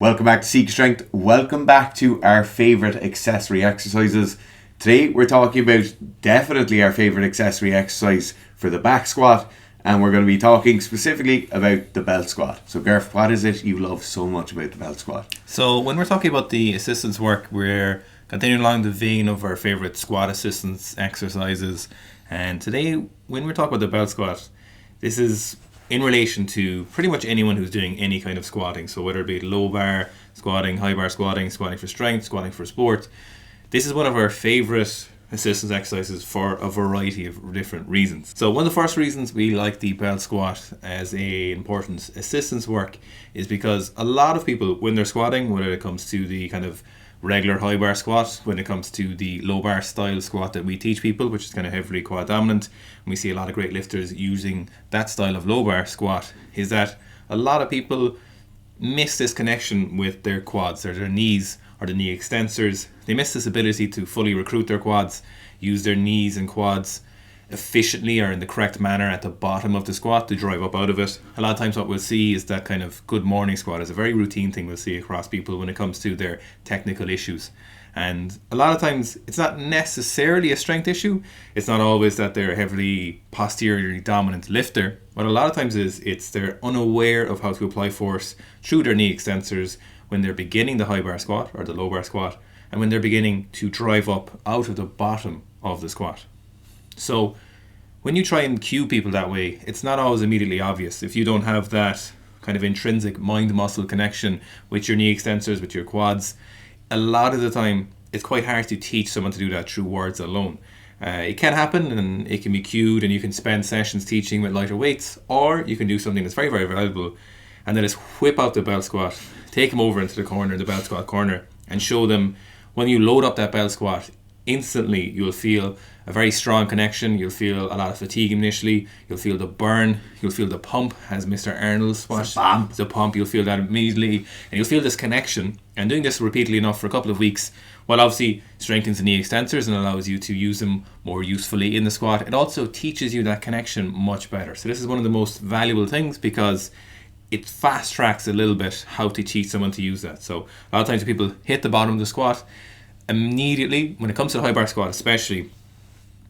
Welcome back to Seek Strength. Welcome back to our favourite accessory exercises. Today we're talking about definitely our favourite accessory exercise for the back squat, and we're going to be talking specifically about the belt squat. So Gareth, what is it you love so much about the belt squat? So when we're talking about the assistance work, we're continuing along the vein of our favourite squat assistance exercises. And today, when we're talking about the belt squat, this is in relation to pretty much anyone who's doing any kind of squatting. So whether it be low bar squatting, high bar squatting, squatting for strength, squatting for sport, this is one of our favourite assistance exercises for a variety of different reasons. So one of the first reasons we like the belt squat as a important assistance work is because a lot of people, when they're squatting, whether it comes to the kind of regular high bar squat, when it comes to the low bar style squat that we teach people, which is kind of heavily quad dominant, and we see a lot of great lifters using that style of low bar squat, is that a lot of people miss this connection with their quads or their knees or the knee extensors. They miss this ability to fully recruit their quads, use their knees and quads efficiently or in the correct manner at the bottom of the squat to drive up out of it. A lot of times what we'll see is that kind of good morning squat is a very routine thing we'll see across people when it comes to their technical issues. And a lot of times it's not necessarily a strength issue. It's not always that they're a heavily posteriorly dominant lifter. What a lot of times it's they're unaware of how to apply force through their knee extensors when they're beginning the high bar squat or the low bar squat, and when they're beginning to drive up out of the bottom of the squat. So when you try and cue people that way, it's not always immediately obvious. If you don't have that kind of intrinsic mind-muscle connection with your knee extensors, with your quads, a lot of the time it's quite hard to teach someone to do that through words alone. It can happen and it can be cued, and you can spend sessions teaching with lighter weights, or you can do something that's very, very valuable, and that is whip out the belt squat, take them over into the corner, the belt squat corner, and show them when you load up that belt squat, instantly you'll feel a very strong connection. You'll feel a lot of fatigue initially. You'll feel the burn. You'll feel the pump, as Mr. Arnold's watched. The pump. You'll feel that immediately, and you'll feel this connection. And doing this repeatedly enough for a couple of weeks, while obviously strengthens the knee extensors and allows you to use them more usefully in the squat, it also teaches you that connection much better. So this is one of the most valuable things because it fast tracks a little bit how to teach someone to use that. So a lot of times when people hit the bottom of the squat, immediately, when it comes to the high bar squat especially,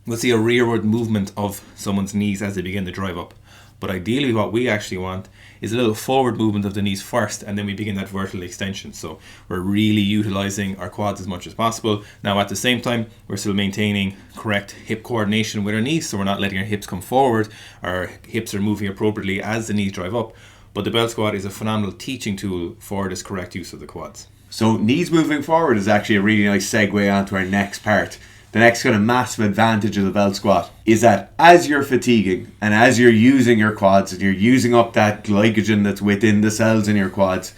we'll see a rearward movement of someone's knees as they begin to drive up. But ideally what we actually want is a little forward movement of the knees first, and then we begin that vertical extension. So we're really utilizing our quads as much as possible. Now at the same time, we're still maintaining correct hip coordination with our knees, so we're not letting our hips come forward. Our hips are moving appropriately as the knees drive up. But the belt squat is a phenomenal teaching tool for this correct use of the quads. So knees moving forward is actually a really nice segue onto our next part. The next kind of massive advantage of the belt squat is that as you're fatiguing and as you're using your quads and you're using up that glycogen that's within the cells in your quads,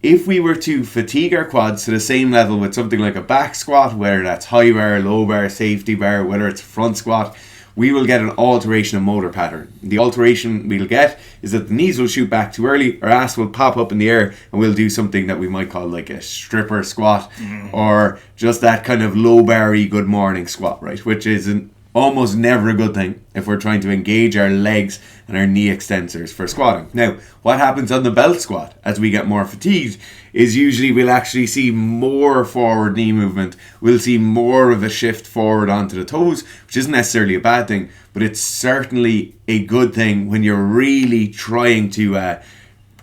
if we were to fatigue our quads to the same level with something like a back squat, whether that's high bar, low bar, safety bar, whether it's front squat, we will get an alteration of motor pattern. The alteration we'll get is that the knees will shoot back too early, our ass will pop up in the air, and we'll do something that we might call like a stripper squat, or just that kind of low bar-y good morning squat, right? Which is almost never a good thing if we're trying to engage our legs and our knee extensors for squatting. Now, what happens on the belt squat as we get more fatigued is usually we'll actually see more forward knee movement. We'll see more of a shift forward onto the toes, which isn't necessarily a bad thing, but it's certainly a good thing when you're really trying to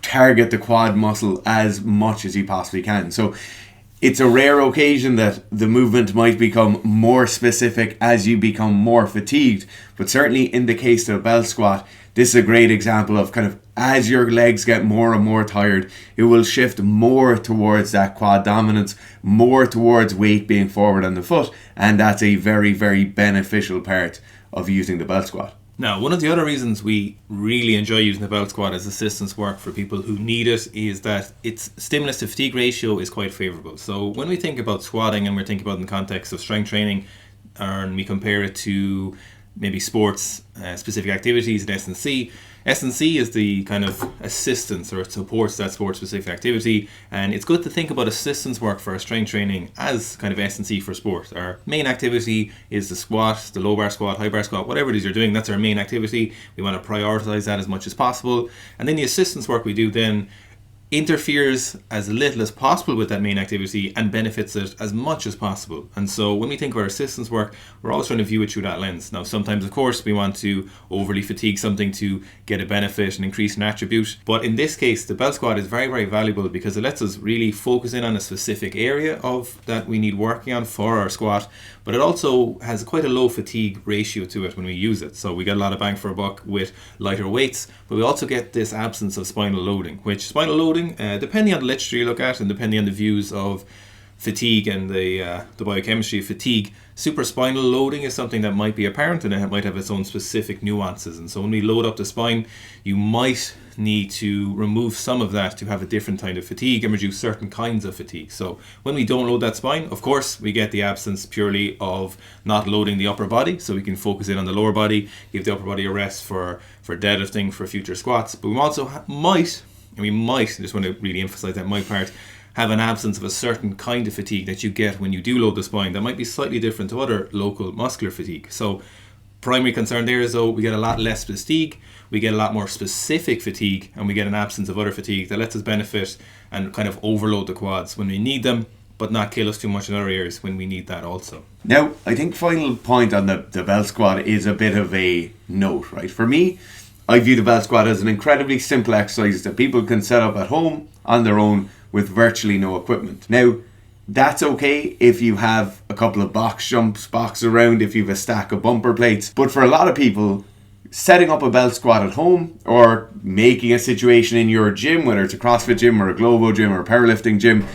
target the quad muscle as much as you possibly can. So it's a rare occasion that the movement might become more specific as you become more fatigued, but certainly in the case of a belt squat, this is a great example of kind of as your legs get more and more tired, it will shift more towards that quad dominance, more towards weight being forward on the foot, and that's a very, very beneficial part of using the belt squat. Now, one of the other reasons we really enjoy using the belt squat as assistance work for people who need it is that its stimulus to fatigue ratio is quite favourable. So when we think about squatting and we're thinking about it in the context of strength training, and we compare it to maybe sports specific activities in S&C, S&C is the kind of assistance, or it supports that sport-specific activity, and it's good to think about assistance work for our strength training as kind of S&C for sport. Our main activity is the squat, the low bar squat, high bar squat, whatever it is you're doing, that's our main activity. We want to prioritize that as much as possible. And then the assistance work we do then interferes as little as possible with that main activity and benefits it as much as possible. And so when we think of our assistance work, we're always trying to view it through that lens. Now, sometimes, of course, we want to overly fatigue something to get a benefit and increase an attribute. But in this case, the belt squat is very, very valuable because it lets us really focus in on a specific area of that we need working on for our squat. But it also has quite a low fatigue ratio to it when we use it. So we get a lot of bang for a buck with lighter weights, but we also get this absence of spinal loading, which spinal loading, depending on the literature you look at and depending on the views of fatigue and the biochemistry of fatigue, supraspinal loading is something that might be apparent and it might have its own specific nuances. And so when we load up the spine, you might need to remove some of that to have a different kind of fatigue and reduce certain kinds of fatigue. So when we don't load that spine, of course, we get the absence purely of not loading the upper body, so we can focus in on the lower body, give the upper body a rest for deadlifting, for future squats. But we also might, I just want to really emphasize that my part, have an absence of a certain kind of fatigue that you get when you do load the spine that might be slightly different to other local muscular fatigue. So primary concern there is, though, we get a lot less fatigue, we get a lot more specific fatigue, and we get an absence of other fatigue that lets us benefit and kind of overload the quads when we need them, but not kill us too much in other areas when we need that also. Now, I think final point on the belt squat is a bit of a note, right? For me, I view the belt squat as an incredibly simple exercise that people can set up at home on their own with virtually no equipment. Now, that's okay if you have a couple of box jumps, box around, if you have a stack of bumper plates. But for a lot of people, setting up a belt squat at home or making a situation in your gym, whether it's a CrossFit gym or a Globo gym or a powerlifting gym,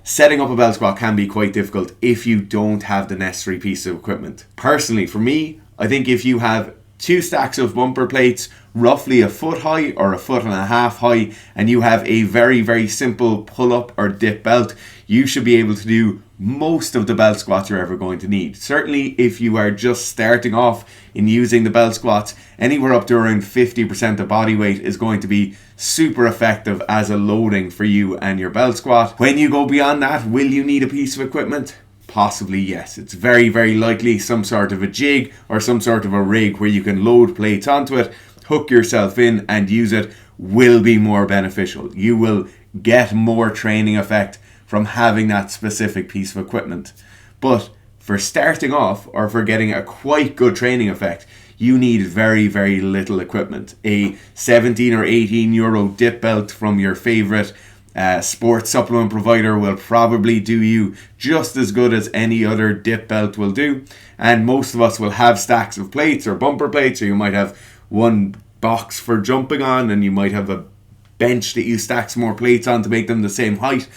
setting up a belt squat can be quite difficult if you don't have the necessary piece of equipment. Personally, for me, I think if you have 2 stacks of bumper plates, roughly a foot high or a foot and a half high, and you have a very, very simple pull-up or dip belt, you should be able to do most of the belt squats you're ever going to need. Certainly if you are just starting off in using the belt squats, anywhere up to around 50% of body weight is going to be super effective as a loading for you and your belt squat. When you go beyond that, will you need a piece of equipment? Possibly, yes. It's very, very likely some sort of a jig or some sort of a rig where you can load plates onto it, hook yourself in and use it will be more beneficial. You will get more training effect from having that specific piece of equipment. But for starting off or for getting a quite good training effect, you need very, very little equipment. A 17 or 18 euro dip belt from your favorite sports supplement provider will probably do you just as good as any other dip belt will do. And most of us will have stacks of plates or bumper plates, or you might have one box for jumping on and you might have a bench that you stack some more plates on to make them the same height.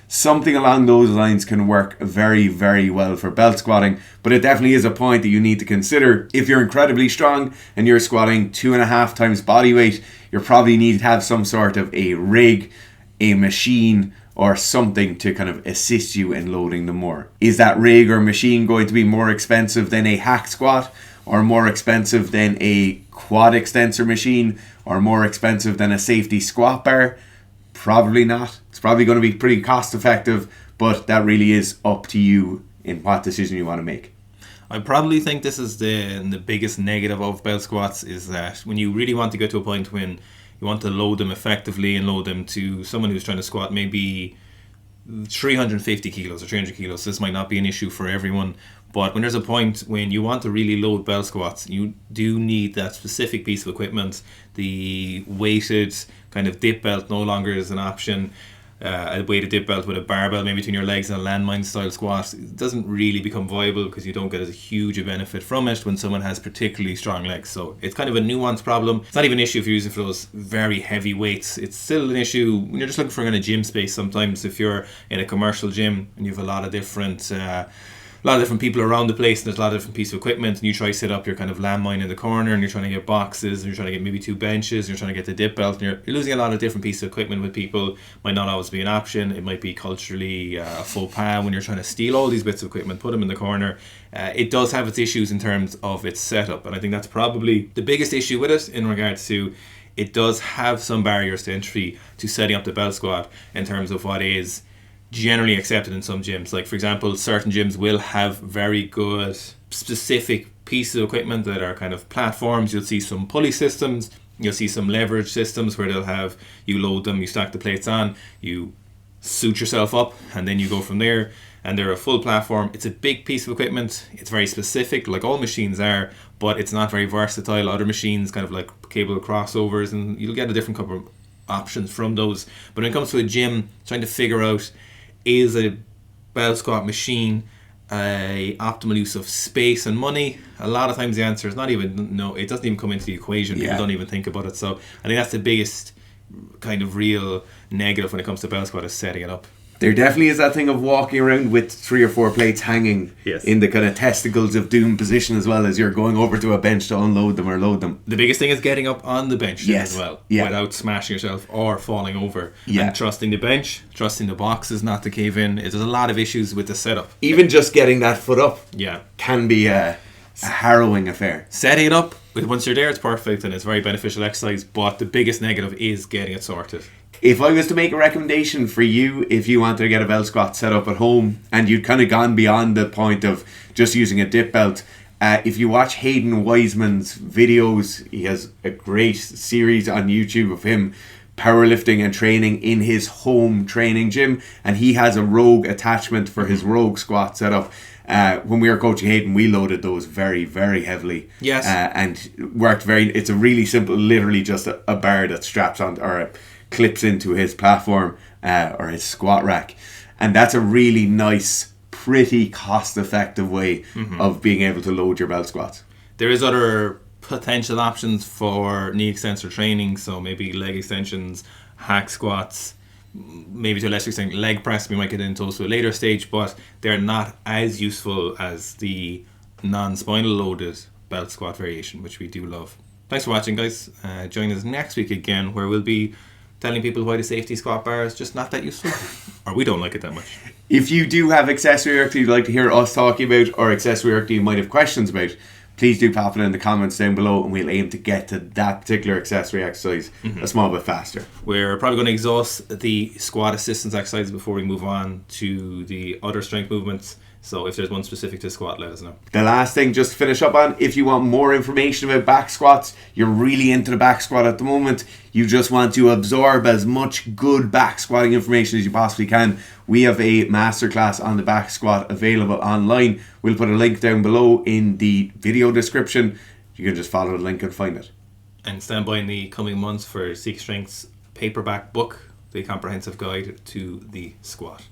Something along those lines can work very, very well for belt squatting, but it definitely is a point that you need to consider. If you're incredibly strong and you're squatting 2.5 times body weight, you probably need to have some sort of a rig, a machine, or something to kind of assist you in loading them more. Is that rig or machine going to be more expensive than a hack squat, or more expensive than a quad extensor machine, or more expensive than a safety squat bar? Probably not. It's probably going to be pretty cost effective, but that really is up to you in what decision you want to make. I probably think this is the biggest negative of belt squats, is that when you really want to get to a point when you want to load them effectively and load them to someone who's trying to squat maybe 350 kilos or 300 kilos. This might not be an issue for everyone, but when there's a point when you want to really load belt squats, you do need that specific piece of equipment. The weighted kind of dip belt no longer is an option. A weighted dip belt with a barbell maybe between your legs and a landmine style squat, it doesn't really become viable because you don't get as huge a benefit from it when someone has particularly strong legs. So it's kind of a nuanced problem. It's not even an issue if you're using for those very heavy weights. It's still an issue when you're just looking for a gym space. Sometimes if you're in a commercial gym and you have a lot of different people around the place and there's a lot of different pieces of equipment, and you try to set up your kind of landmine in the corner and you're trying to get boxes and you're trying to get maybe 2 benches and you're trying to get the dip belt, and you're losing a lot of different pieces of equipment with people. Might not always be an option. It might be culturally a faux pas when you're trying to steal all these bits of equipment, put them in the corner. It does have its issues in terms of its setup, and I think that's probably the biggest issue with it in regards to it does have some barriers to entry to setting up the belt squat in terms of what is generally accepted in some gyms. Like for example, certain gyms will have very good specific pieces of equipment that are kind of platforms. You'll see some pulley systems, You'll see some leverage systems where they'll have you load them, you stack the plates on, you suit yourself up, and then you go from there. And they're a full platform. It's a big piece of equipment. It's very specific, like all machines are, but it's not very versatile. Other machines, kind of like cable crossovers, and you'll get a different couple of options from those. But when it comes to a gym, trying to figure out, is a bell squat machine a optimal use of space and money? A lot of times the answer is not even no. It doesn't even come into the equation. People don't even think about it. So I think that's the biggest kind of real negative when it comes to bell squat, is setting it up. There definitely is that thing of walking around with 3 or 4 plates hanging in the kind of testicles of doom position, as well as you're going over to a bench to unload them or load them. The biggest thing is getting up on the bench as well, without smashing yourself or falling over. And trusting the bench, trusting the boxes not to cave in. There's a lot of issues with the setup. Even just getting that foot up can be a harrowing affair. Setting it up, once you're there, it's perfect and it's very beneficial exercise, but the biggest negative is getting it sorted. If I was to make a recommendation for you, if you wanted to get a bell squat set up at home and you'd kind of gone beyond the point of just using a dip belt, if you watch Hayden Wiseman's videos, he has a great series on YouTube of him powerlifting and training in his home training gym, and he has a Rogue attachment for his Rogue squat setup. When we were coaching Hayden, we loaded those very, very heavily. Yes. And worked it's a really simple, literally just a bar that straps on, or clips into his platform or his squat rack. And that's a really nice, pretty cost-effective way of being able to load your belt squats. There is other potential options for knee extensor training, so maybe leg extensions, hack squats, maybe to a lesser extent leg press. We might get into those to a later stage, but they're not as useful as the non-spinal loaded belt squat variation, which we do love. Thanks for watching, guys. Join us next week again, where we'll be telling people why the safety squat bar is just not that useful, or we don't like it that much. If you do have accessory work that you'd like to hear us talking about, or accessory work that you might have questions about, please do pop it in the comments down below, and we'll aim to get to that particular accessory exercise a small bit faster. We're probably going to exhaust the squat assistance exercises before we move on to the other strength movements. So if there's one specific to squat, let us know. The last thing, just to finish up on, if you want more information about back squats, you're really into the back squat at the moment, you just want to absorb as much good back squatting information as you possibly can, we have a masterclass on the back squat available online. We'll put a link down below in the video description. You can just follow the link and find it. And stand by in the coming months for Seek Strength's paperback book, The Comprehensive Guide to the Squat.